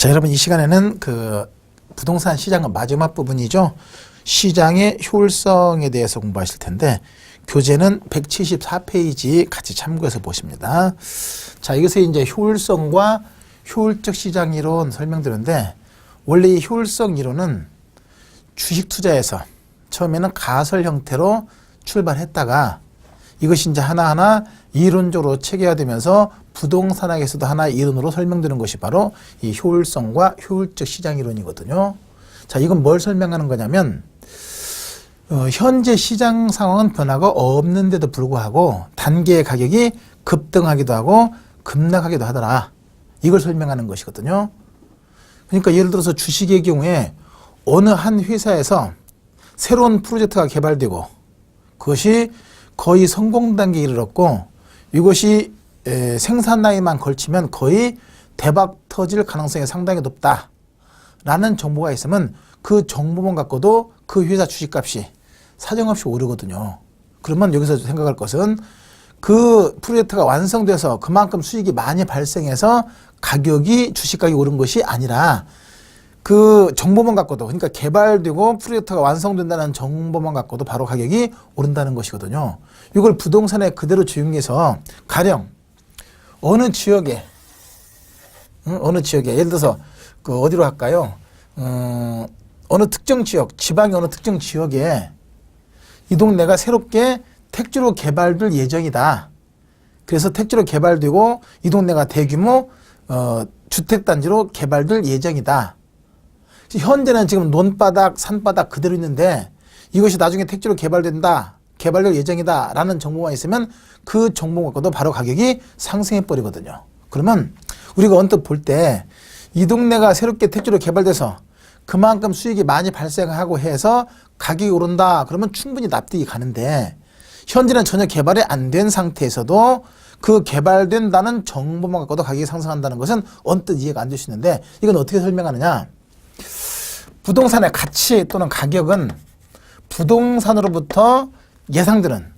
자, 여러분 이 시간에는 그 부동산 시장의 마지막 부분이죠. 시장의 효율성에 대해서 공부하실 텐데 교재는 174페이지 같이 참고해서 보십니다. 자, 여기서 이제 효율성과 효율적 시장 이론 설명드렸는데 원래 이 효율성 이론은 주식 투자에서 처음에는 가설 형태로 출발했다가 이것이 이제 하나하나 이론적으로 체계화되면서 부동산학에서도 하나의 이론으로 설명되는 것이 바로 이 효율성과 효율적 시장 이론이거든요. 자, 이건 뭘 설명하는 거냐면 현재 시장 상황은 변화가 없는데도 불구하고 단기의 가격이 급등하기도 하고 급락하기도 하더라. 이걸 설명하는 것이거든요. 그러니까 예를 들어서 주식의 경우에 어느 한 회사에서 새로운 프로젝트가 개발되고 그것이 거의 성공 단계에 이르렀고 이것이 생산 라인만 걸치면 거의 대박 터질 가능성이 상당히 높다라는 정보가 있으면 그 정보만 갖고도 그 회사 주식값이 사정없이 오르거든요. 그러면 여기서 생각할 것은 그 프로젝트가 완성돼서 그만큼 수익이 많이 발생해서 가격이 주식가격이 오른 것이 아니라 그 정보만 갖고도, 그러니까 개발되고 프로젝트가 완성된다는 정보만 갖고도 바로 가격이 오른다는 것이거든요. 이걸 부동산에 그대로 적용해서 가령 어느 지역에 예를 들어서 그 어디로 할까요? 어느 특정 지역, 지방의 어느 특정 지역에 이 동네가 새롭게 택지로 개발될 예정이다. 그래서 택지로 개발되고 이 동네가 대규모 주택단지로 개발될 예정이다. 현재는 지금 논바닥, 산바닥 그대로 있는데 이것이 나중에 택지로 개발된다, 개발될 예정이다 라는 정보가 있으면 그 정보 갖고도 바로 가격이 상승해 버리거든요. 그러면 우리가 언뜻 볼 때 이 동네가 새롭게 택지로 개발돼서 그만큼 수익이 많이 발생하고 해서 가격이 오른다 그러면 충분히 납득이 가는데 현재는 전혀 개발이 안 된 상태에서도 그 개발된다는 정보만 갖고도 가격이 상승한다는 것은 언뜻 이해가 안 되시는데 이건 어떻게 설명하느냐. 부동산의 가치 또는 가격은 부동산으로부터 예상되는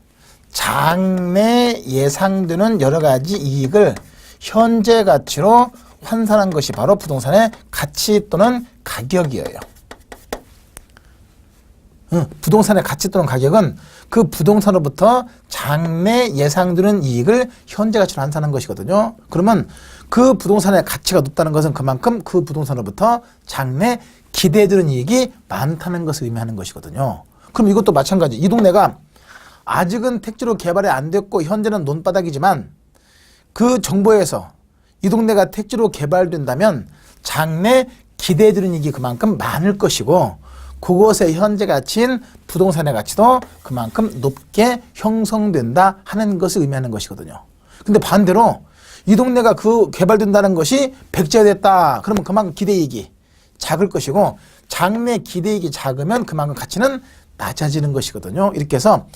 장래 예상되는 여러 가지 이익을 현재 가치로 환산한 것이 바로 부동산의 가치 또는 가격이에요. 부동산의 가치 또는 가격은 그 부동산으로부터 장래 예상되는 이익을 현재 가치로 환산한 것이거든요. 그러면 그 부동산의 가치가 높다는 것은 그만큼 그 부동산으로부터 장래 기대되는 이익이 많다는 것을 의미하는 것이거든요. 그럼 이것도 마찬가지. 이 동네가 아직은 택지로 개발이 안 됐고 현재는 논바닥이지만 그 정보에서 이 동네가 택지로 개발된다면 장래 기대되는 이익이 그만큼 많을 것이고 그곳의 현재 가치인 부동산의 가치도 그만큼 높게 형성된다 하는 것을 의미하는 것이거든요. 근데 반대로 이 동네가 그 개발된다는 것이 백지화됐다. 그러면 그만큼 기대이익이 작을 것이고 장래 기대이익이 작으면 그만큼 가치는 낮아지는 것이거든요. 이렇게 해서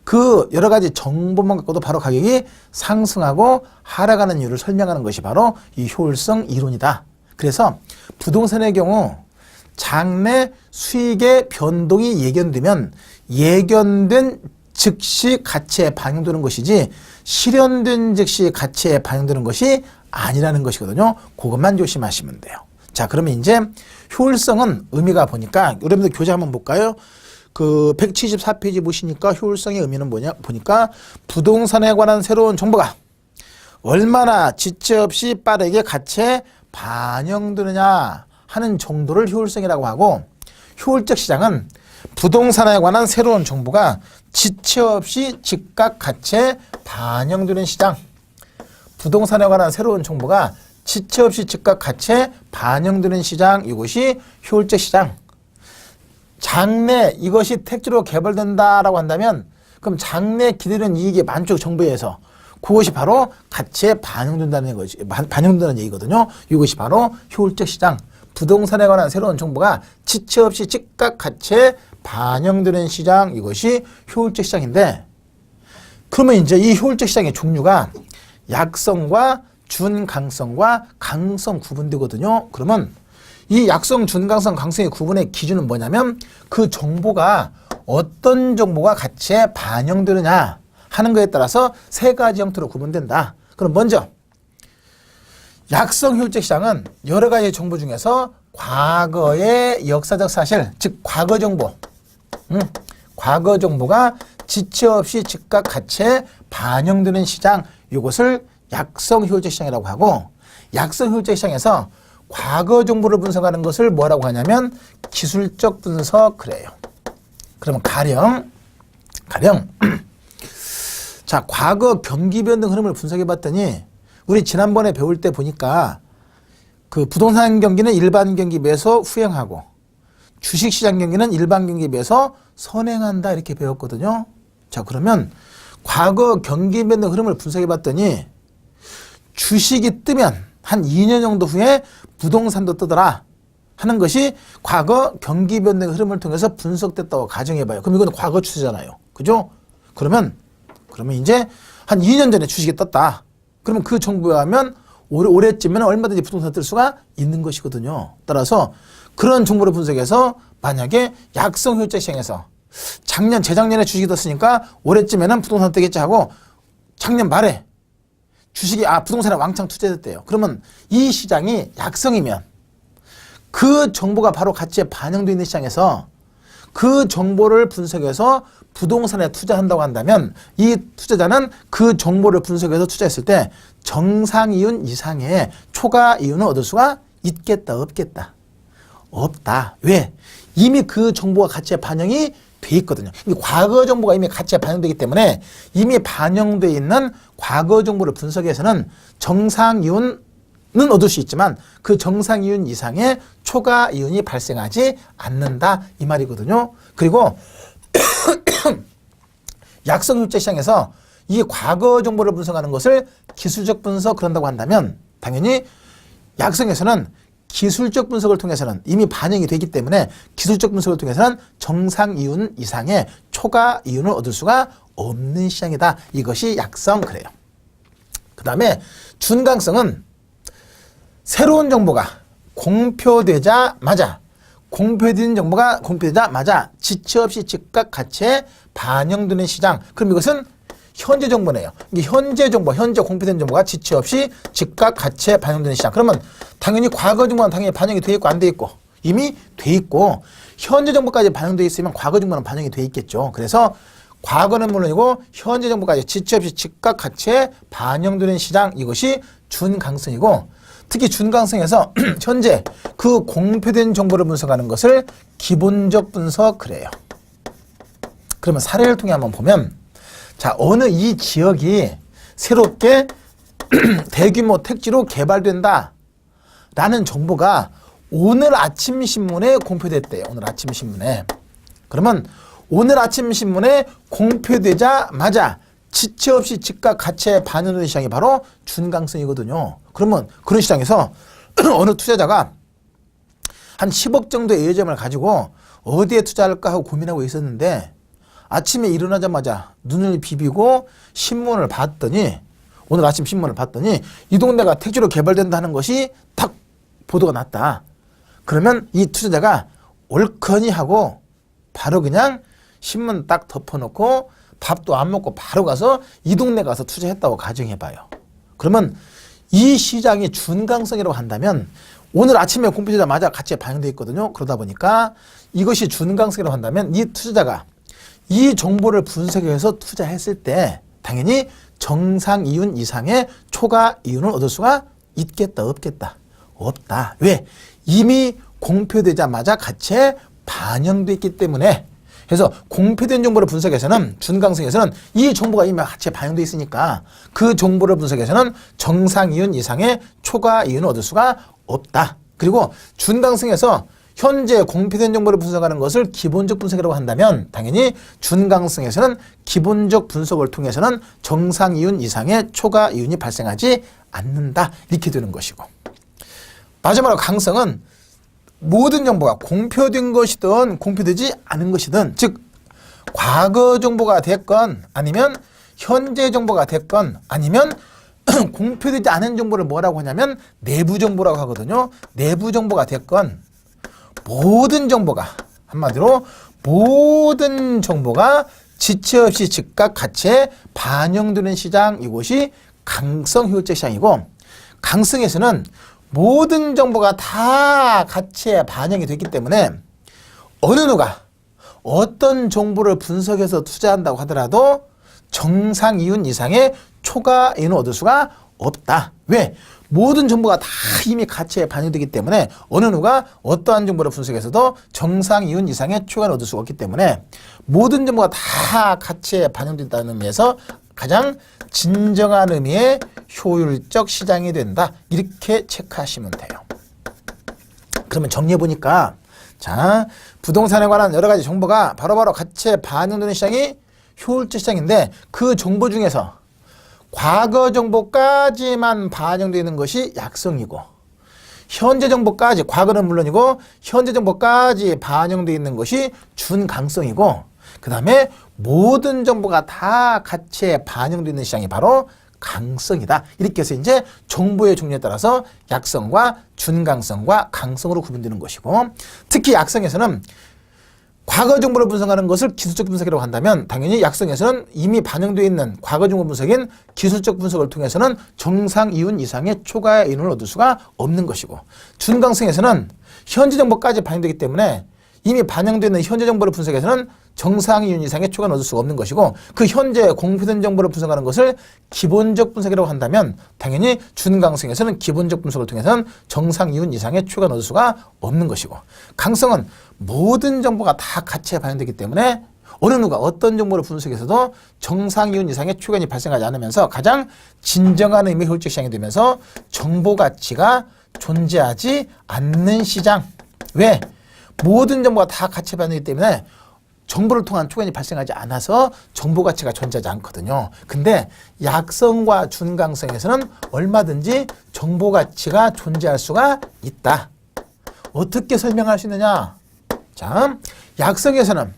그 여러 가지 정보만 갖고도 바로 가격이 상승하고 하락하는 이유를 설명하는 것이 바로 이 효율성 이론이다. 그래서 부동산의 경우 장래 수익의 변동이 예견되면 예견된 즉시 가치에 반영되는 것이지 실현된 즉시 가치에 반영되는 것이 아니라는 것이거든요. 그것만 조심하시면 돼요. 자, 그러면 이제 효율성은 의미가 보니까 여러분들 교재 한번 볼까요? 그 174페이지 보시니까 효율성의 의미는 뭐냐 보니까 부동산에 관한 새로운 정보가 얼마나 지체 없이 빠르게 가치에 반영되느냐 하는 정도를 효율성이라고 하고 효율적 시장은 부동산에 관한 새로운 정보가 지체 없이 즉각 가치에 반영되는 시장. 부동산에 관한 새로운 정보가 지체 없이 즉각 가치에 반영되는 시장, 이것이 효율적 시장. 장래 이것이 택지로 개발된다라고 한다면 그럼 장래 기대되는 이익이 많죠, 정부에 의해서. 그것이 바로 가치에 반영된다는 것이, 반영된다는 얘기거든요. 이것이 바로 효율적 시장. 부동산에 관한 새로운 정보가 지체 없이 즉각 가치에 반영되는 시장, 이것이 효율적 시장인데 그러면 이제 이 효율적 시장의 종류가 약성과 준강성과 강성 구분되거든요. 그러면 이 약성, 준강성, 강성의 구분의 기준은 뭐냐면 그 정보가 어떤 정보가 가치에 반영되느냐 하는 것에 따라서 세 가지 형태로 구분된다. 그럼 먼저 약성 효율적 시장은 여러 가지 정보 중에서 과거의 역사적 사실, 즉 과거 정보, 과거 정보가 지체 없이 즉각 가치에 반영되는 시장, 이것을 약성 효율적 시장이라고 하고, 약성 효율적 시장에서 과거 정보를 분석하는 것을 뭐라고 하냐면 기술적 분석 그래요. 그러면 가령 자, 과거 경기 변동 흐름을 분석해 봤더니 우리 지난번에 배울 때 보니까 그 부동산 경기는 일반 경기 매서 후행하고 주식시장 경기는 일반 경기 매서 선행한다 이렇게 배웠거든요. 자, 그러면 과거 경기 변동 흐름을 분석해 봤더니 주식이 뜨면 한 2년 정도 후에 부동산도 뜨더라 하는 것이 과거 경기 변동의 흐름을 통해서 분석됐다고 가정해 봐요. 그럼 이건 과거 추세잖아요. 그죠? 그러면 이제 한 2년 전에 주식이 떴다. 그러면 그 정보에 하면 올해쯤에는 얼마든지 부동산 뜰 수가 있는 것이거든요. 따라서 그런 정보를 분석해서 만약에 약성 효율적 시장에서 재작년에 주식이 떴으니까 올해쯤에는 부동산 뜨겠지 하고 작년 말에 주식이 부동산에 왕창 투자됐대요. 그러면 이 시장이 약성이면 그 정보가 바로 가치에 반영되어 있는 시장에서 그 정보를 분석해서 부동산에 투자한다고 한다면 이 투자자는 그 정보를 분석해서 투자했을 때 정상이윤 이상의 초과 이윤을 얻을 수가 있겠다, 없겠다? 없다. 왜? 이미 그 정보가 가치에 반영이 돼 있거든요. 과거 정보가 이미 가치에 반영되기 때문에 이미 반영되어 있는 과거 정보를 분석해서는 정상이윤은 얻을 수 있지만 그 정상이윤 이상의 초과 이윤이 발생하지 않는다 이 말이거든요. 그리고 약성 효율적 시장에서 이 과거 정보를 분석하는 것을 기술적 분석 그런다고 한다면 당연히 약성에서는 기술적 분석을 통해서는 이미 반영이 되기 때문에 기술적 분석을 통해서는 정상 이윤 이상의 초과 이윤을 얻을 수가 없는 시장이다. 이것이 약성 그래요. 그 다음에 준강성은 새로운 정보가 공표되자마자 지체 없이 즉각 가치에 반영되는 시장. 그럼 이것은 현재 정보네요. 이게 현재 공표된 정보가 지체 없이 즉각 가치에 반영되는 시장. 그러면 당연히 과거 정보는 당연히 반영이 돼 있고 안 돼 있고 이미 돼 있고 현재 정보까지 반영돼 있으면 과거 정보는 반영이 돼 있겠죠. 그래서 과거는 물론이고 현재 정보까지 지체 없이 즉각 가치에 반영되는 시장, 이것이 준강성이고, 특히 준강성에서 현재 그 공표된 정보를 분석하는 것을 기본적 분석 그래요. 그러면 사례를 통해 한번 보면, 자, 어느 이 지역이 새롭게 대규모 택지로 개발된다 라는 정보가 오늘 아침 신문에 공표됐대요. 오늘 아침 신문에. 그러면 오늘 아침 신문에 공표되자마자 지체 없이 즉각 가치에 반영되는 시장이 바로 준강성이거든요. 그러면 그런 시장에서 어느 투자자가 한 10억 정도의 예점을 가지고 어디에 투자할까 하고 고민하고 있었는데 아침에 일어나자마자 눈을 비비고 신문을 봤더니, 오늘 아침 신문을 봤더니 이 동네가 택지로 개발된다는 것이 딱 보도가 났다. 그러면 이 투자자가 옳거니 하고 바로 그냥 신문 딱 덮어놓고 밥도 안 먹고 바로 가서 이 동네 가서 투자했다고 가정해봐요. 그러면 이 시장이 준강성이라고 한다면 오늘 아침에 공표되자마자 가치에 반영되어 있거든요. 그러다 보니까 이것이 준강성이라고 한다면 이 투자자가 이 정보를 분석해서 투자했을 때 당연히 정상 이윤 이상의 초과 이윤을 얻을 수가 있겠다, 없겠다? 없다. 왜? 이미 공표되자마자 가치에 반영되어 있기 때문에. 그래서 공표된 정보를 분석해서는 준강성에서는 이 정보가 이미 가치에 반영되어 있으니까 그 정보를 분석해서는 정상 이윤 이상의 초과 이윤을 얻을 수가 없다. 그리고 준강성에서 현재 공표된 정보를 분석하는 것을 기본적 분석이라고 한다면 당연히 준강성에서는 기본적 분석을 통해서는 정상 이윤 이상의 초과 이윤이 발생하지 않는다. 이렇게 되는 것이고, 마지막으로 강성은 모든 정보가 공표된 것이든 공표되지 않은 것이든, 즉 과거 정보가 됐건 아니면 현재 정보가 됐건 아니면 공표되지 않은 정보를 뭐라고 하냐면 내부 정보라고 하거든요. 내부 정보가 됐건 모든 정보가, 한마디로 모든 정보가 지체 없이 즉각 가치에 반영되는 시장, 이것이 강성 효율적 시장이고, 강성에서는 모든 정보가 다 가치에 반영이 됐기 때문에 어느 누가 어떤 정보를 분석해서 투자한다고 하더라도 정상 이윤 이상의 초과 이윤을 얻을 수가 없다. 왜? 모든 정보가 다 이미 가치에 반영되기 때문에 어느 누가 어떠한 정보를 분석해서도 정상 이윤 이상의 초과를 얻을 수가 없기 때문에 모든 정보가 다 가치에 반영된다는 의미에서 가장 진정한 의미의 효율적 시장이 된다. 이렇게 체크하시면 돼요. 그러면 정리해보니까 자, 부동산에 관한 여러 가지 정보가 바로바로 가치에 반영되는 시장이 효율적 시장인데 그 정보 중에서 과거 정보까지만 반영되어 있는 것이 약성이고 현재 정보까지, 과거는 물론이고 현재 정보까지 반영되어 있는 것이 준강성이고 그 다음에 모든 정보가 다 가치에 반영되어 있는 시장이 바로 강성이다. 이렇게 해서 이제 정보의 종류에 따라서 약성과 준강성과 강성으로 구분되는 것이고 특히 약성에서는 과거 정보를 분석하는 것을 기술적 분석이라고 한다면 당연히 약성에서는 이미 반영되어 있는 과거 정보 분석인 기술적 분석을 통해서는 정상 이윤 이상의 초과 이윤을 얻을 수가 없는 것이고 준강성에서는 현재 정보까지 반영되기 때문에 이미 반영되어 있는 현재 정보를 분석해서는 정상 이윤 이상의 초과는 얻을 수가 없는 것이고 그 현재 공표된 정보를 분석하는 것을 기본적 분석이라고 한다면 당연히 준강성에서는 기본적 분석을 통해서는 정상 이윤 이상의 초과는 얻을 수가 없는 것이고 강성은 모든 정보가 다 가치에 반영되기 때문에 어느 누가 어떤 정보를 분석해서도 정상 이윤 이상의 초과이 발생하지 않으면서 가장 진정한 의미의 효율적 시장이 되면서 정보 가치가 존재하지 않는 시장. 왜? 모든 정보가 다 가치에 반영되기 때문에 정보를 통한 초과이 발생하지 않아서 정보 가치가 존재하지 않거든요. 근데 약성과 준강성에서는 얼마든지 정보 가치가 존재할 수가 있다. 어떻게 설명할 수 있느냐? 자, 약성에서는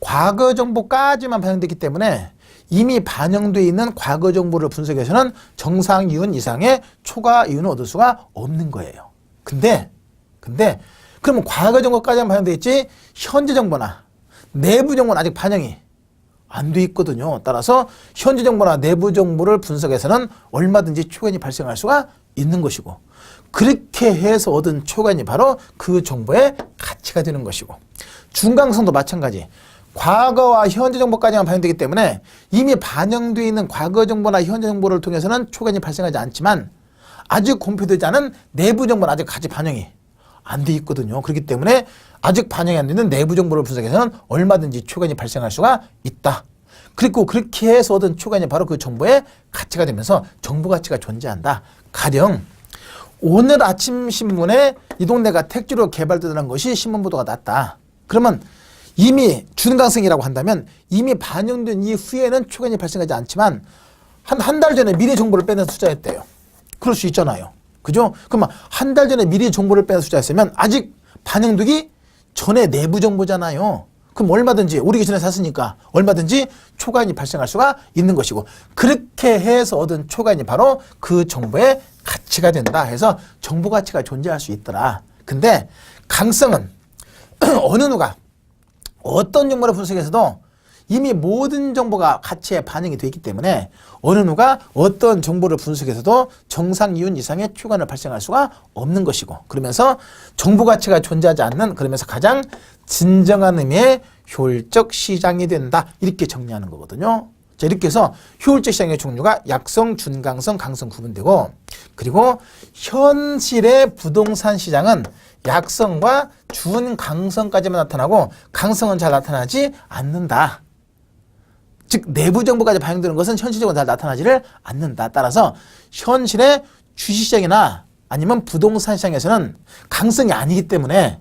과거 정보까지만 반영되기 때문에 이미 반영되어 있는 과거 정보를 분석해서는 정상 이윤 이상의 초과 이윤을 얻을 수가 없는 거예요. 근데 그러면 과거 정보까지만 반영되어 있지 현재 정보나 내부 정보는 아직 반영이 안 돼 있거든요. 따라서 현재 정보나 내부 정보를 분석해서는 얼마든지 초과이윤이 발생할 수가 있는 것이고 그렇게 해서 얻은 초과이윤이 바로 그 정보의 가치가 되는 것이고 준강성도 마찬가지. 과거와 현재 정보까지만 반영되기 때문에 이미 반영되어 있는 과거 정보나 현재 정보를 통해서는 초과이윤이 발생하지 않지만 아직 공표되지 않은 내부 정보는 아직 같이 반영이 안 돼 있거든요. 그렇기 때문에 아직 반영이 안 되는 내부 정보를 분석해서는 얼마든지 초과이윤이 발생할 수가 있다. 그리고 그렇게 해서 얻은 초과이윤이 바로 그 정보의 가치가 되면서 정보 가치가 존재한다. 가령 오늘 아침 신문에 이 동네가 택지로 개발되는 것이 신문 보도가 났다. 그러면 이미 준강성이라고 한다면 이미 반영된 이후에는 초과이윤이 발생하지 않지만 한 달 전에 미래 정보를 빼내서 투자했대요. 그럴 수 있잖아요. 그죠? 그러면 한 달 전에 미리 정보를 빼서 투자했으면 아직 반영되기 전에 내부 정보잖아요. 그럼 얼마든지 오르기 전에 샀으니까 얼마든지 초과이윤이 발생할 수가 있는 것이고 그렇게 해서 얻은 초과이윤이 바로 그 정보의 가치가 된다 해서 정보 가치가 존재할 수 있더라. 근데 강성은 어느 누가 어떤 정보를 분석해서도 이미 모든 정보가 가치에 반영이 되어 있기 때문에 어느 누가 어떤 정보를 분석해서도 정상 이윤 이상의 초과이윤을 발생할 수가 없는 것이고 그러면서 정보 가치가 존재하지 않는 그러면서 가장 진정한 의미의 효율적 시장이 된다. 이렇게 정리하는 거거든요. 자, 이렇게 해서 효율적 시장의 종류가 약성, 준강성, 강성 구분되고 그리고 현실의 부동산 시장은 약성과 준강성까지만 나타나고 강성은 잘 나타나지 않는다. 즉 내부 정보까지 반영되는 것은 현실적으로 잘 나타나지를 않는다. 따라서 현실의 주식시장이나 아니면 부동산 시장에서는 강성이 아니기 때문에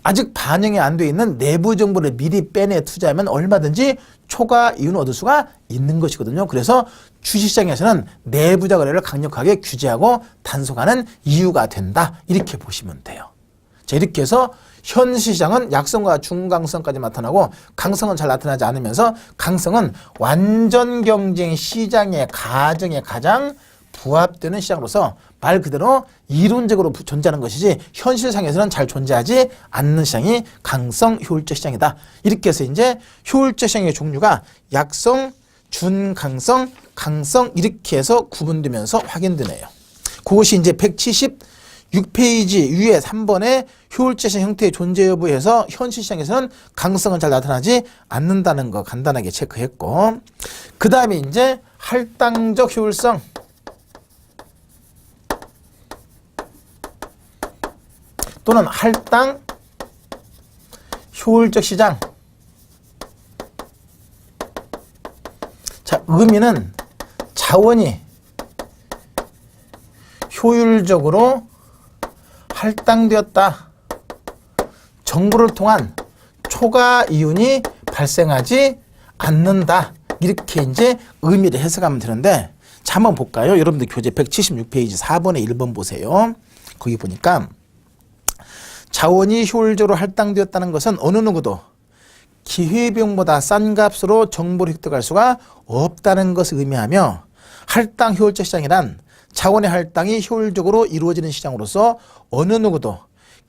아직 반영이 안 돼 있는 내부 정보를 미리 빼내 투자하면 얼마든지 초과 이윤을 얻을 수가 있는 것이거든요. 그래서 주식시장에서는 내부자 거래를 강력하게 규제하고 단속하는 이유가 된다. 이렇게 보시면 돼요. 자, 이렇게 해서 현 시장은 약성과 중강성까지 나타나고 강성은 잘 나타나지 않으면서 강성은 완전 경쟁 시장의 가정에 가장 부합되는 시장으로서 말 그대로 이론적으로 존재하는 것이지 현실상에서는 잘 존재하지 않는 시장이 강성 효율적 시장이다. 이렇게 해서 이제 효율적 시장의 종류가 약성, 준강성, 강성 이렇게 해서 구분되면서 확인되네요. 그것이 이제 176페이지 위에 3번의 효율적 형태의 존재 여부에서 현실 시장에서는 강성은 잘 나타나지 않는다는 거 간단하게 체크했고, 그 다음에 이제 할당적 효율성, 또는 할당 효율적 시장. 자, 의미는 자원이 효율적으로 할당되었다. 정보를 통한 초과 이윤이 발생하지 않는다. 이렇게 이제 의미를 해석하면 되는데, 자, 한번 볼까요? 여러분들 교재 176페이지 4번에 1번 보세요. 거기 보니까 자원이 효율적으로 할당되었다는 것은 어느 누구도 기회비용보다 싼 값으로 정보를 획득할 수가 없다는 것을 의미하며, 할당 효율적 시장이란 자원의 할당이 효율적으로 이루어지는 시장으로서 어느 누구도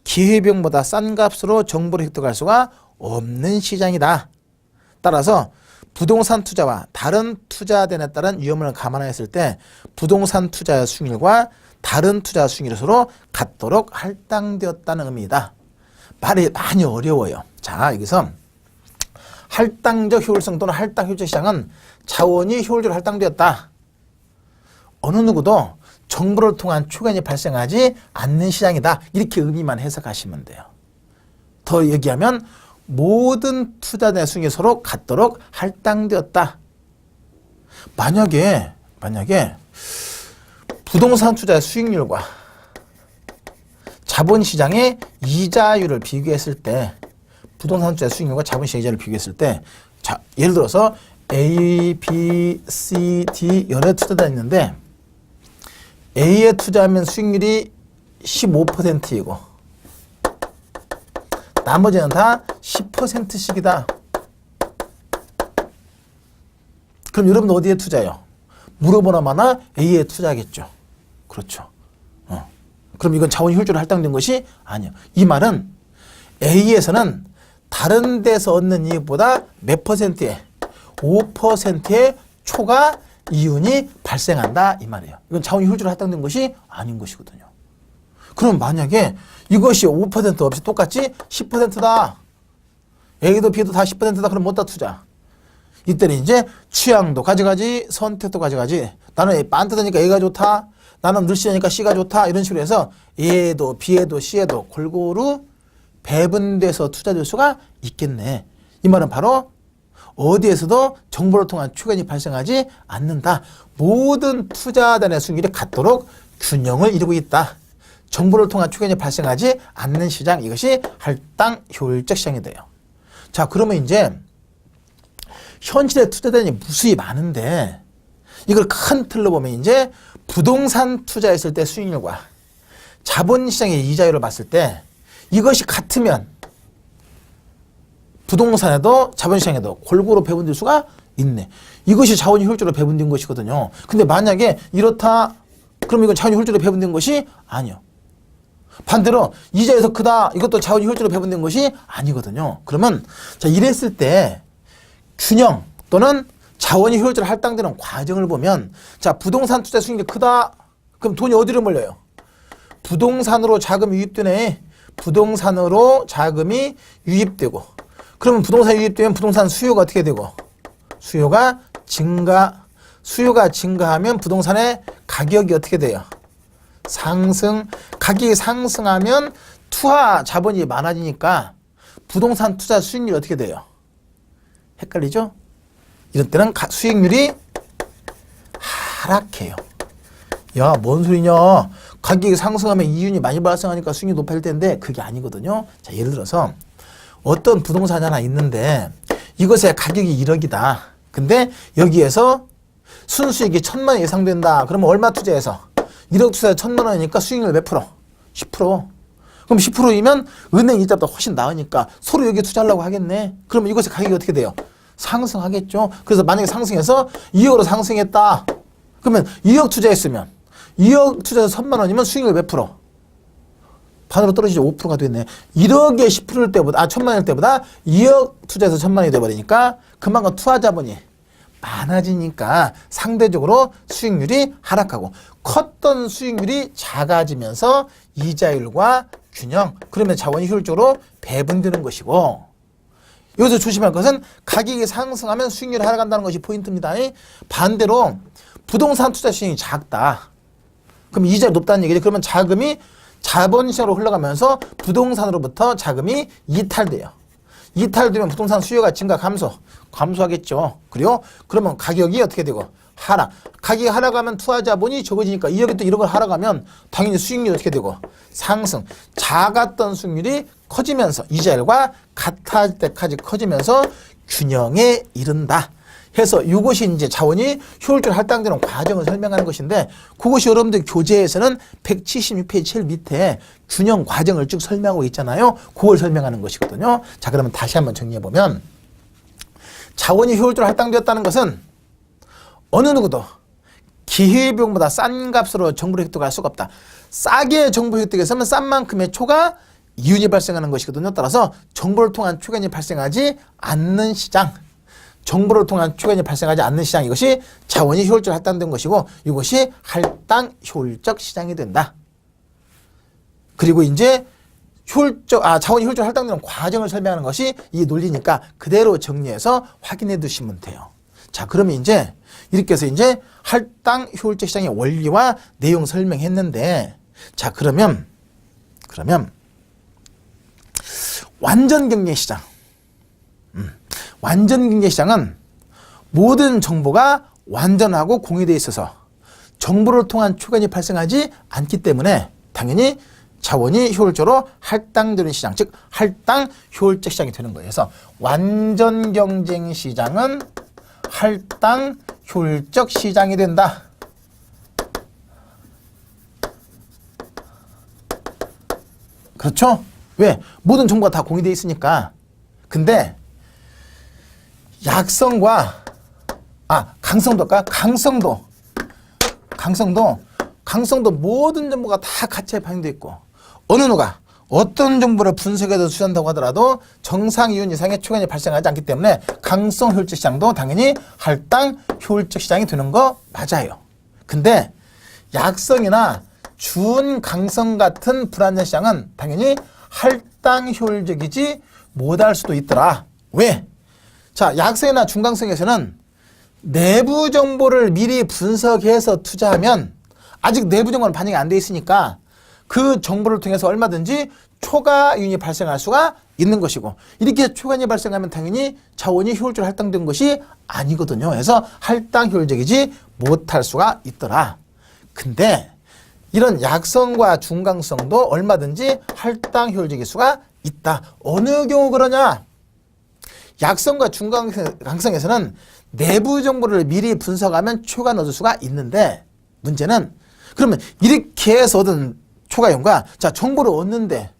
기회비용보다 싼 값으로 정보를 획득할 수가 없는 시장이다. 따라서 부동산 투자와 다른 투자 대안에 따른 위험을 감안했을 때 부동산 투자의 수익률과 다른 투자 수익률이 서로 같도록 할당되었다는 의미이다. 말이 많이 어려워요. 자, 여기서 할당적 효율성 또는 할당 효율적 시장은 자원이 효율적으로 할당되었다. 어느 누구도 정보를 통한 초과이익이 발생하지 않는 시장이다. 이렇게 의미만 해석하시면 돼요. 더 얘기하면 모든 투자자의 수익이 서로 같도록 할당되었다. 만약에 부동산 투자의 수익률과 자본시장의 이자율을 비교했을 때, 부동산 투자의 수익률과 자본시장 이자율을 비교했을 때, 자, 예를 들어서 A, B, C, D 여러 투자자 있는데 A에 투자하면 수익률이 15%이고 나머지는 다 10%씩이다. 그럼 여러분 어디에 투자해요? 물어보나마나 A에 투자하겠죠. 그렇죠. 그럼 이건 자원 효율적으로 할당된 것이 아니에요. 이 말은 A에서는 다른 데서 얻는 이익보다 몇 %의 5%의 초과 이윤이 발생한다 이 말이에요. 이건 자원 효율적으로 할당된 것이 아닌 것이거든요. 그럼 만약에 이것이 5% 없이 똑같이 10%다. A도 B도 다 10%다. 그럼 뭐다 투자? 이때는 이제 취향도 가져가지, 선택도 가져가지. 나는 반듯하니까 A가 좋다. 나는 늘씬하니까 C가 좋다. 이런 식으로 해서 A에도 B에도 C에도 골고루 배분돼서 투자될 수가 있겠네. 이 말은 바로 어디에서도 정보를 통한 초과이익이 발생하지 않는다. 모든 투자단의 수익률이 같도록 균형을 이루고 있다. 정보를 통한 초과이익이 발생하지 않는 시장, 이것이 할당 효율적 시장이 돼요. 자, 그러면 이제 현실의 투자단이 무수히 많은데 이걸 큰 틀로 보면 이제 부동산 투자했을 때 수익률과 자본시장의 이자율을 봤을 때 이것이 같으면 부동산에도 자본시장에도 골고루 배분될 수가 있네. 이것이 자원이 효율적으로 배분된 것이거든요. 근데 만약에 이렇다, 그럼 이건 자원이 효율적으로 배분된 것이 아니요. 반대로 이자에서 크다, 이것도 자원이 효율적으로 배분된 것이 아니거든요. 그러면 자, 이랬을 때 균형 또는 자원이 효율적으로 할당되는 과정을 보면, 자, 부동산 투자 수익률이 크다. 그럼 돈이 어디로 몰려요? 부동산으로 자금이 유입되네. 부동산으로 자금이 유입되고, 그러면 부동산이 유입되면 부동산 수요가 어떻게 되고? 수요가 증가. 수요가 증가하면 부동산의 가격이 어떻게 돼요? 상승. 가격이 상승하면 투하 자본이 많아지니까 부동산 투자 수익률이 어떻게 돼요? 헷갈리죠? 이런 때는 수익률이 하락해요. 야, 뭔 소리냐? 가격이 상승하면 이윤이 많이 발생하니까 수익률이 높아질 텐데 그게 아니거든요. 자, 예를 들어서 어떤 부동산이 하나 있는데 이것의 가격이 1억이다. 근데 여기에서 순수익이 1,000만 원 예상된다. 그러면 얼마 투자해서? 1억 투자에 1,000만 원이니까 수익률 몇 프로? 10%. 그럼 10%이면 은행 이자보다 훨씬 나으니까 서로 여기 투자하려고 하겠네. 그러면 이것의 가격이 어떻게 돼요? 상승하겠죠. 그래서 만약에 상승해서 2억으로 상승했다. 그러면 2억 투자했으면 2억 투자해서 1,000만 원이면 수익률 몇 프로? 반으로 떨어지죠. 5%가 됐네. 1억에 10%일 때보다, 1,000만 원일 때보다 2억 투자해서 1,000만 원이 돼버리니까 그만큼 투하 자본이 많아지니까 상대적으로 수익률이 하락하고 컸던 수익률이 작아지면서 이자율과 균형, 그러면 자원이 효율적으로 배분되는 것이고, 여기서 조심할 것은 가격이 상승하면 수익률이 하락한다는 것이 포인트입니다. 반대로 부동산 투자 수익이 작다. 그럼 이자가 높다는 얘기죠. 그러면 자금이 자본시장으로 흘러가면서 부동산으로부터 자금이 이탈돼요. 이탈되면 부동산 수요가 증가 감소하겠죠. 그리고 그러면 가격이 어떻게 되고 하락. 가격이 하락하면 투하 자본이 적어지니까 여기 또 1억을 하락하면 당연히 수익률이 어떻게 되고 상승. 작았던 수익률이 커지면서 이자율과 같을 때까지 커지면서 균형에 이른다. 해서 이것이 이제 자원이 효율적으로 할당되는 과정을 설명하는 것인데, 그것이 여러분들 교재에서는 176페이지 제일 밑에 균형 과정을 쭉 설명하고 있잖아요. 그걸 설명하는 것이거든요. 자, 그러면 다시 한번 정리해보면, 자원이 효율적으로 할당되었다는 것은 어느 누구도 기회비용보다 싼 값으로 정보를 획득할 수가 없다. 싸게 정보 획득했으면 싼 만큼의 초과 이윤이 발생하는 것이거든요. 따라서 정보를 통한 초과이익이 발생하지 않는 시장, 정보를 통한 초과이익이 발생하지 않는 시장, 이것이 자원이 효율적으로 할당된 것이고, 이것이 할당 효율적 시장이 된다. 그리고 이제 자원이 효율적으로 할당되는 과정을 설명하는 것이 이 논리니까 그대로 정리해서 확인해 두시면 돼요. 자, 그러면 이제 이렇게 해서 이제 할당 효율적 시장의 원리와 내용 설명했는데, 자, 그러면 완전 경제 시장. 완전 경제 시장은 모든 정보가 완전하고 공유되어 있어서 정보를 통한 초과이익이 발생하지 않기 때문에 당연히 자원이 효율적으로 할당되는 시장, 즉 할당 효율적 시장이 되는 거예요. 그래서 완전 경쟁 시장은 할당 효율적 시장이 된다. 그렇죠? 왜? 모든 정보가 다 공유되어 있으니까. 근데 약성과 강성도 모든 정보가 다 같이 반영되어 있고, 어느 누가 어떤 정보를 분석해서 수신한다고 하더라도 정상 이윤 이상의 초과이익이 발생하지 않기 때문에 강성 효율적 시장도 당연히 할당 효율적 시장이 되는 거 맞아요. 근데 약성이나 준강성 같은 불안전 시장은 당연히 할당 효율적이지 못할 수도 있더라. 왜? 자, 약성이나 중강성에서는 내부 정보를 미리 분석해서 투자하면 아직 내부 정보는 반영이 안 돼 있으니까 그 정보를 통해서 얼마든지 초과 이윤이 발생할 수가 있는 것이고, 이렇게 초과 이윤이 발생하면 당연히 자원이 효율적으로 할당된 것이 아니거든요. 그래서 할당 효율적이지 못할 수가 있더라. 근데 이런 약성과 중강성도 얼마든지 할당 효율적일 수가 있다. 어느 경우 그러냐? 약성과 중강성에서는 내부 정보를 미리 분석하면 초과 넣을 수가 있는데, 문제는 그러면 이렇게 해서 얻은 초과이익과, 자, 정보를 얻는데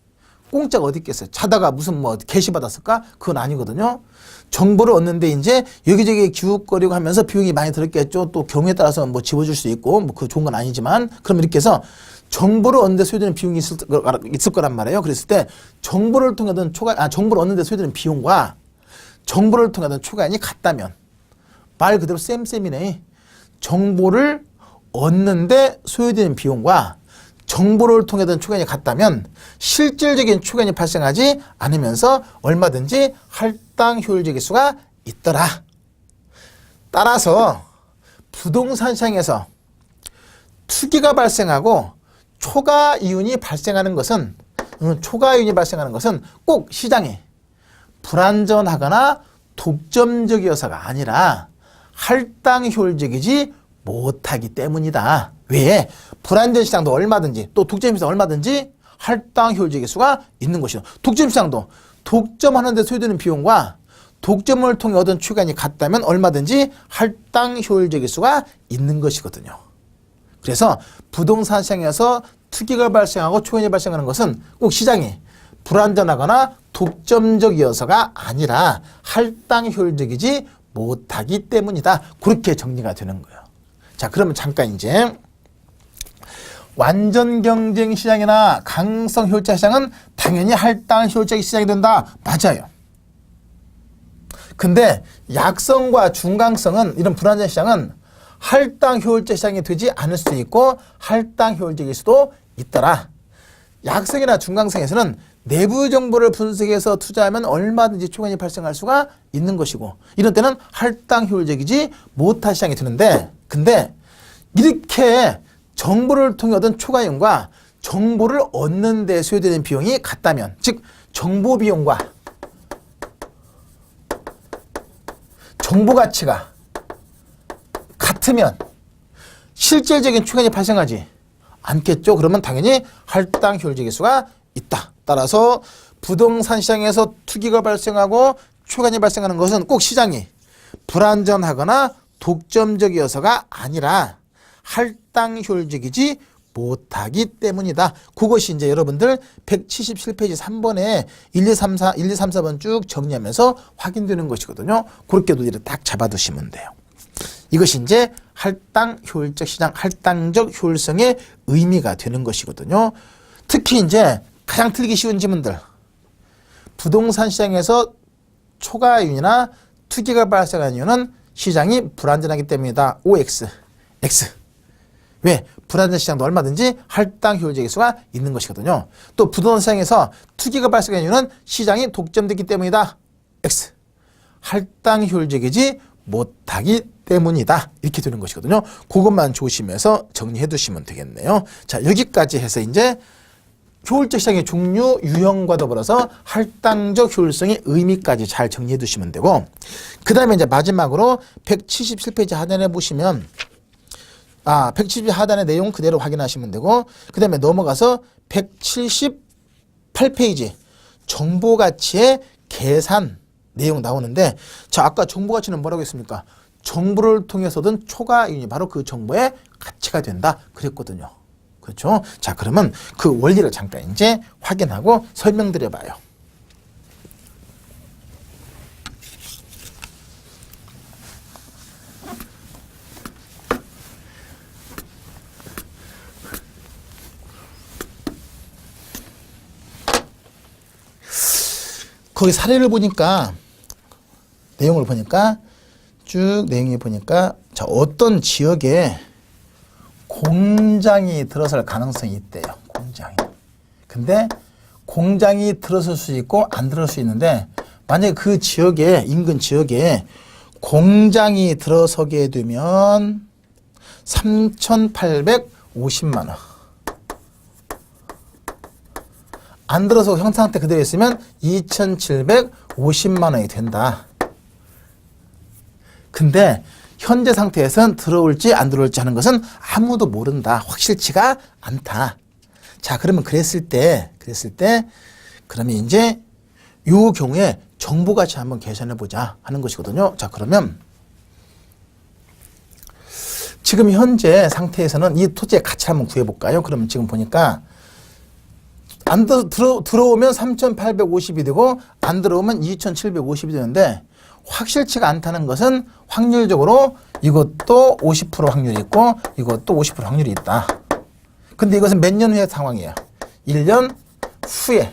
공짜가 어디 있겠어요? 자다가 무슨 게시 받았을까? 그건 아니거든요. 정보를 얻는데 이제 여기저기 기웃거리고 하면서 비용이 많이 들었겠죠. 또 경우에 따라서 집어줄 수 있고 그 좋은 건 아니지만, 그럼 이렇게 해서 정보를 얻는데 소요되는 비용이 있을 거란 말이에요. 그랬을 때 정보를 통하던 정보를 얻는데 소요되는 비용과 정보를 통하던 초과이익이 같다면 말 그대로 쌤이네. 정보를 얻는데 소요되는 비용과 정보를 통하던 초과이익이 같다면 실질적인 초과이익이 발생하지 않으면서 얼마든지 할당 효율적일 수가 있더라. 따라서 부동산 시장에서 투기가 발생하고 초과이윤이 발생하는 것은 꼭 시장이 불안전하거나 독점적이어서가 아니라 할당 효율적이지 못하기 때문이다. 왜? 불안전 시장도 얼마든지 또 독점 시장 얼마든지 할당 효율적일 수가 있는 것이죠. 독점 시장도 독점하는 데 소요되는 비용과 독점을 통해 얻은 초과이익이 같다면 얼마든지 할당 효율적일 수가 있는 것이거든요. 그래서 부동산 시장에서 투기가 발생하고 초과이익이 발생하는 것은 꼭 시장이 불안전하거나 독점적이어서가 아니라 할당 효율적이지 못하기 때문이다. 그렇게 정리가 되는 거예요. 자, 그러면 잠깐 이제 완전 경쟁 시장이나 강성 효율적 시장은 당연히 할당 효율적 시장이 된다. 맞아요. 근데 약성과 중강성은 이런 불안전 시장은 할당 효율적 시장이 되지 않을 수도 있고 할당 효율적일 수도 있더라. 약성이나 중강성에서는 내부 정보를 분석해서 투자하면 얼마든지 초과이익이 발생할 수가 있는 것이고 이런 때는 할당 효율적이지 못할 시장이 되는데 근데 이렇게 정보를 통해 얻은 초과이익과 정보를 얻는 데 소요되는 비용이 같다면 즉 정보 비용과 정보 가치가 같으면 실질적인 초과이익이 발생하지 않겠죠. 그러면 당연히 할당 효율적일 수가 있다. 따라서 부동산 시장에서 투기가 발생하고 초과이익이 발생하는 것은 꼭 시장이 불안전하거나 독점적이어서가 아니라 할당 효율적이지 못하기 때문이다. 그것이 이제 여러분들 177페이지 3번에 1, 2, 3, 4번 쭉 정리하면서 확인되는 것이거든요. 그렇게 노리를 딱 잡아두시면 돼요. 이것이 이제 할당 효율적 시장, 할당적 효율성의 의미가 되는 것이거든요. 특히 이제 가장 틀리기 쉬운 지문들. 부동산 시장에서 초과이익이나 투기가 발생하는 이유는 시장이 불안전하기 때문이다. OX, X. 왜? 불안전 시장도 얼마든지 할당 효율적일 수가 있는 것이거든요. 또 부동산 시장에서 투기가 발생하는 이유는 시장이 독점되기 때문이다. X. 할당 효율적이지 못하기 때문이다. 이렇게 되는 것이거든요. 그것만 조심해서 정리해 두시면 되겠네요. 자, 여기까지 해서 이제 효율적 시장의 종류, 유형과 더불어서 할당적 효율성의 의미까지 잘 정리해 두시면 되고 그 다음에 이제 마지막으로 177페이지 하단에 보시면 170 하단의 내용 그대로 확인하시면 되고 그 다음에 넘어가서 178페이지 정보가치의 계산 내용 나오는데 자 아까 정보가치는 뭐라고 했습니까? 정보를 통해서 얻은 초과이익이 바로 그 정보의 가치가 된다 그랬거든요. 그렇죠? 자 그러면 그 원리를 잠깐 이제 확인하고 설명드려 봐요. 거기 사례를 보니까 내용을 보니까 쭉 내용이 보니까 자 어떤 지역에 공장이 들어설 가능성이 있대요. 공장이. 근데 공장이 들어설 수 있고 안 들어설 수 있는데 만약에 그 지역에 인근 지역에 공장이 들어서게 되면 3,850만 원. 안 들어서 형상 상태 그대로 있으면 2,750만 원이 된다. 근데 현재 상태에서는 들어올지 안 들어올지 하는 것은 아무도 모른다. 확실치가 않다. 자, 그러면 그랬을 때 그러면 이제 요 경우에 정보 가치 한번 계산해 보자 하는 것이거든요. 자, 그러면 지금 현재 상태에서는 이 토지의 가치 한번 구해 볼까요? 그러면 지금 보니까 안 들어오면 3,850이 되고 안 들어오면 2,750이 되는데 확실치가 않다는 것은 확률적으로 이것도 50% 확률이 있고 이것도 50% 확률이 있다. 근데 이것은 몇 년 후의 상황이에요. 1년 후에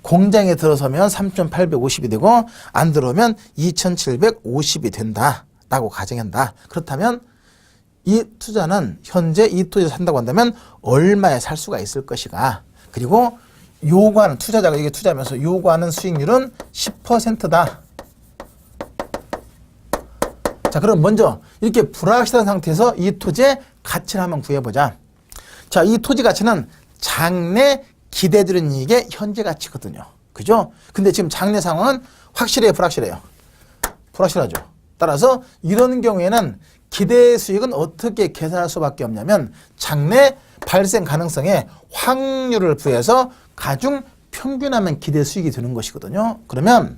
공장에 들어서면 3,850이 되고 안 들어오면 2,750이 된다라고 가정한다. 그렇다면 이 투자는 현재 이 토지를 산다고 한다면 얼마에 살 수가 있을 것이가. 그리고 요구하는 투자자가 이게 투자하면서 요구하는 수익률은 10%다. 자, 그럼 먼저 이렇게 불확실한 상태에서 이 토지의 가치를 한번 구해보자. 자, 이 토지 가치는 장래 기대되는 이익의 현재 가치거든요. 그죠? 근데 지금 장래 상황은 확실해요, 불확실해요? 불확실하죠. 따라서 이런 경우에는 기대 수익은 어떻게 계산할 수밖에 없냐면 장래 발생 가능성에 확률을 부여해서 가중 평균하면 기대 수익이 되는 것이거든요. 그러면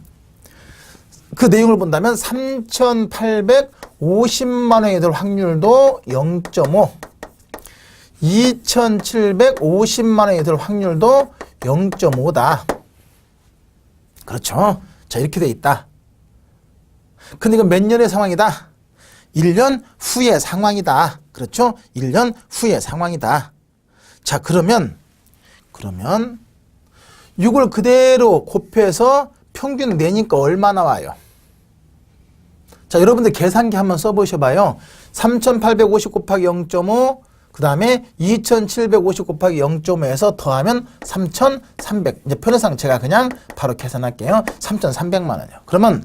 그 내용을 본다면 3,850만 원이 될 확률도 0.5, 2,750만 원이 될 확률도 0.5다. 그렇죠? 자, 이렇게 돼 있다. 근데 이건 몇 년의 상황이다? 1년 후의 상황이다. 그렇죠? 1년 후의 상황이다. 자, 그러면 이걸 그대로 곱해서 평균 내니까 얼마 나와요? 자, 여러분들 계산기 한번 써보셔봐요. 3850 곱하기 0.5, 그 다음에 2750 곱하기 0.5에서 더하면 3300. 이제 편의상 제가 그냥 바로 계산할게요. 3300만 원이요. 그러면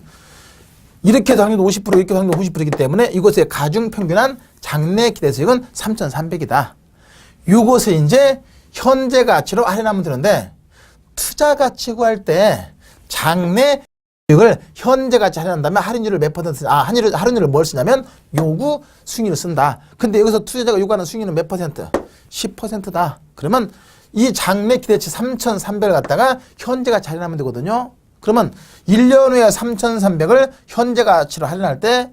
이렇게 해도 확률 50%, 이렇게 해도 확률 50%이기 때문에 이것의 가중평균한 장래 기대수익은 3300이다. 이것을 이제 현재 가치로 할인하면 되는데, 투자 가치 구할 때 장래 수익을 현재 가치 할인한다면 할인율을 몇 퍼센트, 할인율을 뭘 쓰냐면 요구 수익률을 쓴다. 근데 여기서 투자자가 요구하는 수익률은 몇 퍼센트? 10%다. 그러면 이 장래 기대치 3,300을 갖다가 현재 가치 할인하면 되거든요. 그러면 1년 후에 3,300을 현재 가치로 할인할 때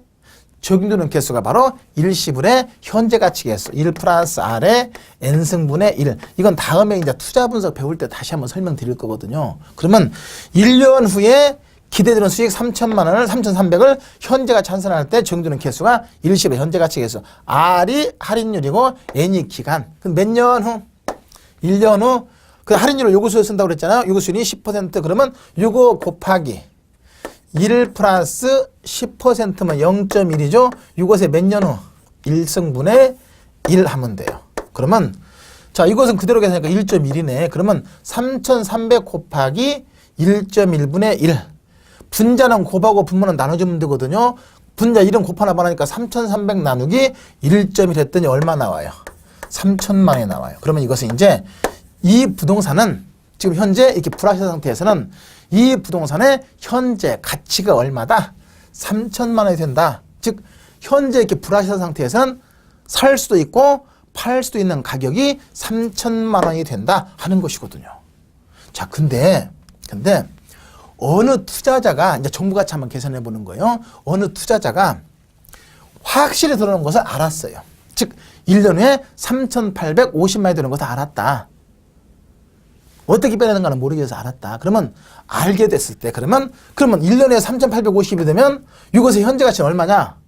적용되는 개수가 바로 일시분의 현재 가치 개수 1 플러스 R의 N승분의 1. 이건 다음에 이제 투자 분석 배울 때 다시 한번 설명드릴 거거든요. 그러면 1년 후에 기대되는 수익 3천만 원을 3,300을 현재 가치 환산할 때 적용되는 개수가 일시분의 현재 가치 개수. R이 할인율이고 N이 기간. 그럼 몇 년 후? 1년 후. 그 할인율을 요구수에 쓴다고 그랬잖아요. 요구수율이 10%. 그러면 요거 곱하기 1 플러스 10%면 0.1이죠. 이것에 몇 년 후? 1승분의 1 하면 돼요. 그러면 자, 이것은 그대로 계산하니까 1.1이네. 그러면 3,300 곱하기 1.1분의 1. 분자는 곱하고 분모는 나눠주면 되거든요. 분자 1은 곱하나 반하니까 3,300 나누기 1.1 했더니 얼마 나와요? 3천만 원이 나와요. 그러면 이것은 이제 이 부동산은 지금 현재 이렇게 불확실한 상태에서는 이 부동산의 현재 가치가 얼마다? 3천만 원이 된다. 즉 현재 이렇게 불확실한 상태에서는 살 수도 있고 팔 수도 있는 가격이 3천만 원이 된다 하는 것이거든요. 자, 근데 어느 투자자가 이제 정부 가치 한번 계산해 보는 거예요. 어느 투자자가 확실히 들어오는 것을 알았어요. 즉 1년 후에 3,850만 원이 되는 것을 알았다. 어떻게 빼내는가는 모르겠어서 알았다. 그러면 알게 됐을 때 그러면 1년에 3,850이 되면 이것의 현재 가치는 얼마냐?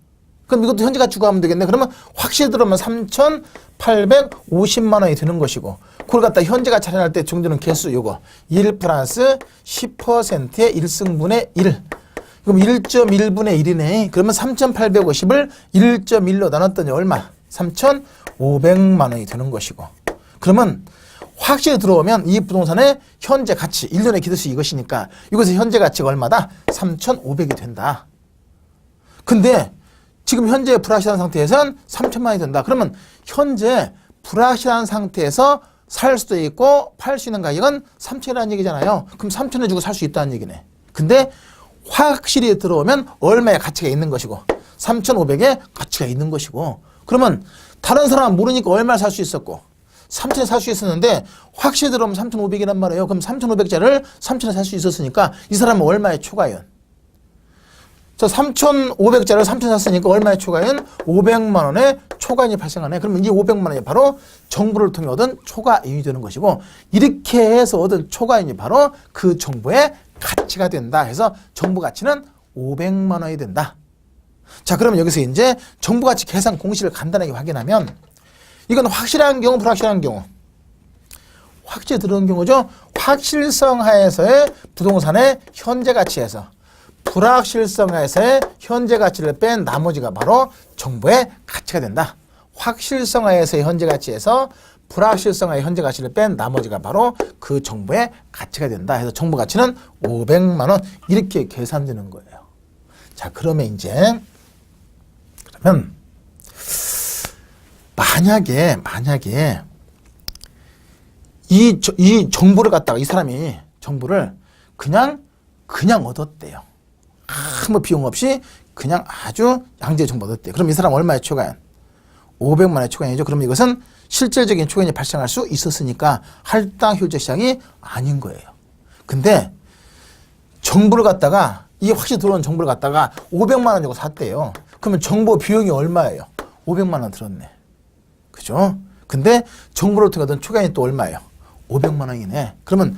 그럼 이것도 현재 가치 구하면 되겠네. 그러면 확실히 들어오면 3,850만 원이 되는 것이고, 그걸 갖다 현재 가치 할인할 때 정도는 개수 요거 1 플러스 10%의 1승분의 1. 그럼 1.1분의 1이네. 그러면 3,850을 1.1로 나눴더니 얼마? 3,500만 원이 되는 것이고. 그러면 확실히 들어오면 이 부동산의 현재 가치, 1년의 기대수 이것이니까 이것의 현재 가치가 얼마다? 3,500이 된다. 근데 지금 현재 불확실한 상태에서는 3천만 원이 된다. 그러면 현재 불확실한 상태에서 살 수도 있고 팔 수 있는 가격은 3천이라는 얘기잖아요. 그럼 3천에 주고 살 수 있다는 얘기네. 근데 확실히 들어오면 얼마의 가치가 있는 것이고 3,500의 가치가 있는 것이고, 그러면 다른 사람은 모르니까 얼마를 살 수 있었고 3천에 살 수 있었는데 확실히 들어오면 3,500이란 말이에요. 그럼 3,500짜리를 3천에 살 수 있었으니까 이 사람은 얼마의 초과연? 자, 3,500짜리를 3천 샀으니까 얼마의 초과연? 500만 원의 초과인이 발생하네. 그러면 이 500만 원이 바로 정보를 통해 얻은 초과인이 되는 것이고, 이렇게 해서 얻은 초과인이 바로 그 정보의 가치가 된다 해서 정보 가치는 500만 원이 된다. 자, 그러면 여기서 이제 정보 가치 계산 공식을 간단하게 확인하면, 이건 확실한 경우, 불확실한 경우. 확실히 들어온 경우죠. 확실성 하에서의 부동산의 현재 가치에서 불확실성 하에서의 현재 가치를 뺀 나머지가 바로 정보의 가치가 된다. 확실성 하에서의 현재 가치에서 불확실성 하의 현재 가치를 뺀 나머지가 바로 그 정보의 가치가 된다 해서 정보 가치는 500만 원 이렇게 계산되는 거예요. 자, 그러면 이제 만약에 이 정보를 갖다가 이 사람이 정보를 그냥 얻었대요. 아무 비용 없이 그냥 아주 양질의 정보 얻었대요. 그럼 이 사람 얼마의 초과연? 500만 원의 초과연이죠. 그럼 이것은 실질적인 초과연이 발생할 수 있었으니까 할당 효율적 시장이 아닌 거예요. 근데 정보를 갖다가 이게 확실히 들어온 정보를 갖다가 500만 원 주고 샀대요. 그러면 정보 비용이 얼마예요? 500만 원 들었네. 그죠? 근데 정보를 통해 얻은 초과연이 또 얼마예요? 500만 원이네. 그러면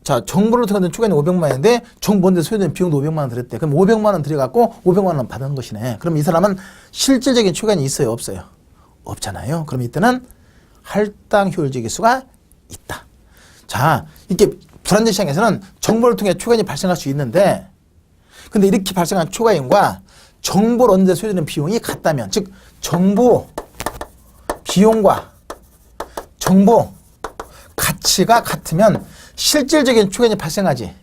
자, 정보를 통해 얻은 초과연이 500만 원인데 정보인데 소요된 비용도 500만 원 들였대. 그럼 500만 원 들여갖고 500만 원 받은 것이네. 그럼 이 사람은 실질적인 초과연이 있어요? 없어요? 없잖아요. 그럼 이때는 할당 효율적 기수가 있다. 자, 이렇게 불안전 시장에서는 정보를 통해 초과이익이 발생할 수 있는데 근데 이렇게 발생한 초과이익과 정보를 얻는 데 소요되는 비용이 같다면 즉 정보 비용과 정보 가치가 같으면 실질적인 초과이익이 발생하지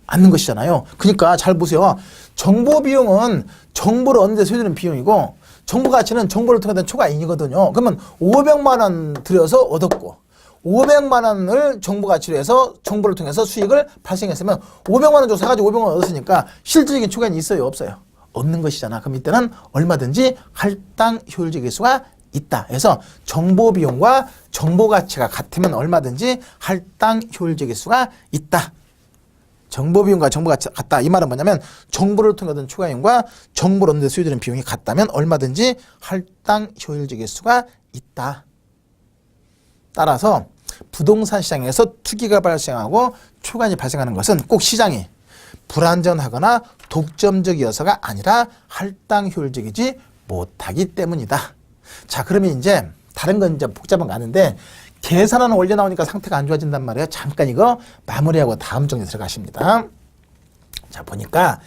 않는 것이잖아요. 그러니까 잘 보세요. 정보 비용은 정보를 얻는 데 소요되는 비용이고 정보 가치는 정보를 통해 된 초과이익이거든요. 그러면 500만 원 들여서 얻었고 500만 원을 정보 가치로 해서 정보를 통해서 수익을 발생했으면 500만 원 주고 사가지고 500만 원 얻었으니까 실질적인 초과이익이 있어요? 없어요? 없는 것이잖아. 그럼 이때는 얼마든지 할당 효율적일 수가 있다. 그래서 정보 비용과 정보 가치가 같으면 얼마든지 할당 효율적일 수가 있다. 정보 비용과 정보 가치가 같다. 이 말은 뭐냐면 정보를 통해 얻은 초과이익과 정보를 얻는 데 소요되는 비용이 같다면 얼마든지 할당 효율적일 수가 있다. 따라서 부동산 시장에서 투기가 발생하고 초과이익이 발생하는 것은 꼭 시장이 불안전하거나 독점적이어서가 아니라 할당 효율적이지 못하기 때문이다. 자, 그러면 이제 다른 건 이제 복잡한 거 아는데 계산하는 원리 나오니까 상태가 안 좋아진단 말이에요. 잠깐 이거 마무리하고 다음 정리 들어가십니다. 자, 보니까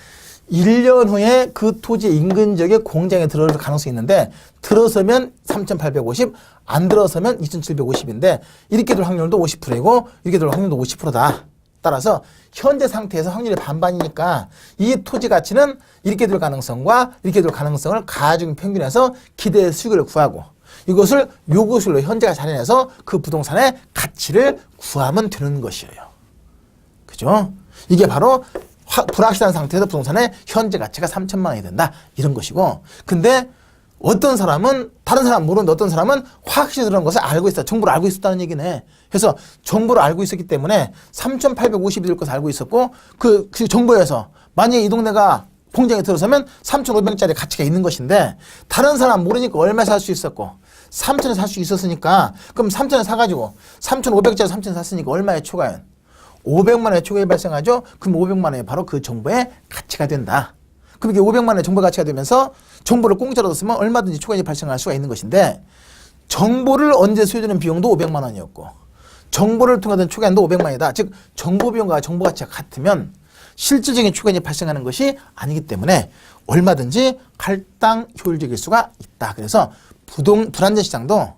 1년 후에 그 토지 인근 지역에 공장에 들어올 가능성이 있는데 들어서면 3,850, 안 들어서면 2,750인데 이렇게 될 확률도 50%이고 이렇게 될 확률도 50%다. 따라서 현재 상태에서 확률이 반반이니까 이 토지 가치는 이렇게 될 가능성과 이렇게 될 가능성을 가중 평균해서 기대 수익을 구하고 이것을 요구수로 현재가 자리해서 그 부동산의 가치를 구하면 되는 것이에요. 그죠? 이게 바로 불확실한 상태에서 부동산의 현재 가치가 3천만 원이 된다. 이런 것이고. 근데 어떤 사람은 다른 사람 모르는데 어떤 사람은 확실히 그런 것을 알고 있어. 정보를 알고 있었다는 얘기네. 그래서 정보를 알고 있었기 때문에 3,850이 될 것을 알고 있었고 그 정보에서 만약에 이 동네가 공장에 들어서면 3,500짜리 가치가 있는 것인데 다른 사람 모르니까 얼마 살 수 있었고 3,000에 살 수 있었으니까 그럼 3,000에 사가지고 3,500짜리 3,000에 샀으니까 얼마의 초과이익? 500만 원의 초과이익이 발생하죠? 그럼 500만 원이 바로 그 정보의 가치가 된다. 그럼 이게 500만 원의 정보 가치가 되면서 정보를 공짜로 얻었으면 얼마든지 초과이익이 발생할 수가 있는 것인데 정보를 언제 소요되는 비용도 500만 원이었고 정보를 통한 초과이익도 500만 원이다. 즉 정보 비용과 정보 가치가 같으면 실질적인 초과이익이 발생하는 것이 아니기 때문에 얼마든지 할당 효율적일 수가 있다. 그래서 불안전 시장도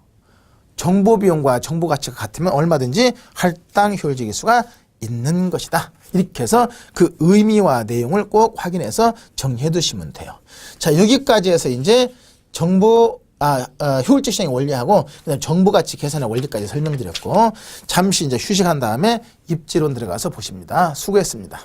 정보 비용과 정보 가치가 같으면 얼마든지 할당 효율적일 수가 있는 것이다. 이렇게 해서 그 의미와 내용을 꼭 확인해서 정리해 두시면 돼요. 자, 여기까지 해서 이제 효율적 시장의 원리하고 그다음 정보 가치 계산의 원리까지 설명드렸고 잠시 이제 휴식한 다음에 입지론 들어가서 보십니다. 수고했습니다.